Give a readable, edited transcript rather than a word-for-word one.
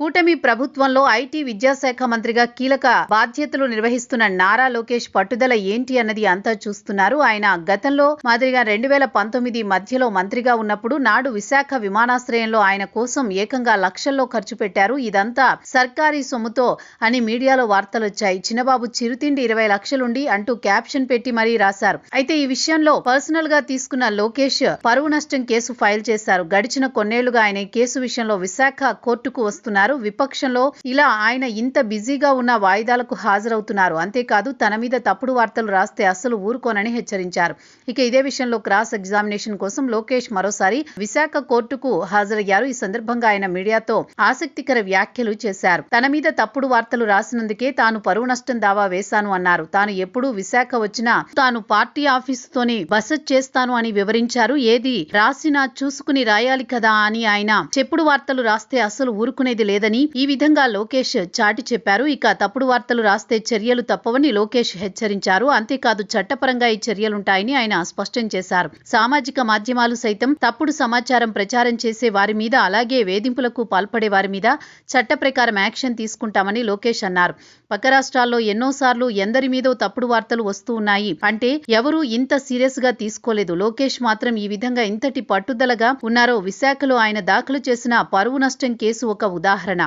కూటమి ప్రభుత్వంలో ఐటీ విద్యాశాఖ మంత్రిగా కీలక బాధ్యతలు నిర్వహిస్తున్న నారా లోకేష్ పట్టుదల ఏంటి అన్నది అంతా చూస్తున్నారు. ఆయన గతంలో మాదిరిగా 2019 మధ్యలో మంత్రిగా ఉన్నప్పుడు నాడు విశాఖ విమానాశ్రయంలో ఆయన కోసం ఏకంగా లక్షల్లో ఖర్చు పెట్టారు. ఇదంతా సర్కారీ సొమ్ముతో అని మీడియాలో వార్తలొచ్చాయి. చిన్నబాబు చిరుతిండి 20 లక్షలుండి అంటూ క్యాప్షన్ పెట్టి మరీ రాశారు. అయితే ఈ విషయంలో పర్సనల్ గా తీసుకున్న లోకేష్ పరువు నష్టం కేసు ఫైల్ చేశారు. గడిచిన కొన్నేళ్లుగా ఆయన కేసు విషయంలో విశాఖ కోర్టుకు వస్తున్నారు. విపక్షంలో ఇలా ఆయన ఇంత బిజీగా ఉన్న వాయిదాలకు హాజరవుతున్నారు. అంతేకాదు తన మీద తప్పుడు వార్తలు రాస్తే అస్సలు ఊరుకోనని హెచ్చరించారు. ఇక ఇదే విషయంలో క్రాస్ ఎగ్జామినేషన్ కోసం లోకేష్ మరోసారి విశాఖ కోర్టుకు హాజరయ్యారు. ఈ సందర్భంగా ఆయన మీడియాతో ఆసక్తికర వ్యాఖ్యలు చేశారు. తన మీద తప్పుడు వార్తలు రాసినందుకే తాను పరువు నష్టం దావా వేశాను అన్నారు. తాను ఎప్పుడు విశాఖ వచ్చినా తాను పార్టీ ఆఫీసుతోనే బస చేస్తాను అని వివరించారు. ఏది రాసినా చూసుకుని రాయాలి కదా అని ఆయన చెప్పుడు వార్తలు రాస్తే అస్సలు ఊరుకునేది లేదని ఈ విధంగా లోకేష్ చాటి చెప్పారు. ఇక తప్పుడు వార్తలు రాస్తే చర్యలు తప్పవని లోకేష్ హెచ్చరించారు. అంతేకాదు చట్టపరంగా ఈ చర్యలుంటాయని ఆయన స్పష్టం చేశారు. సామాజిక మాధ్యమాలు సైతం తప్పుడు సమాచారం ప్రచారం చేసే వారి మీద, అలాగే వేధింపులకు పాల్పడే వారి మీద చట్ట ప్రకారం యాక్షన్ తీసుకుంటామని లోకేష్ అన్నారు. పక్క రాష్ట్రాల్లో ఎన్నోసార్లు ఎందరి మీదో తప్పుడు వార్తలు వస్తూ ఉన్నాయి. అంటే ఎవరూ ఇంత సీరియస్ గా తీసుకోలేదు. లోకేష్ మాత్రం ఈ విధంగా ఇంతటి పట్టుదలగా ఉన్నారో విశాఖలో ఆయన దాఖలు చేసిన పరువు నష్టం కేసు ఒక ఉదాహరణ.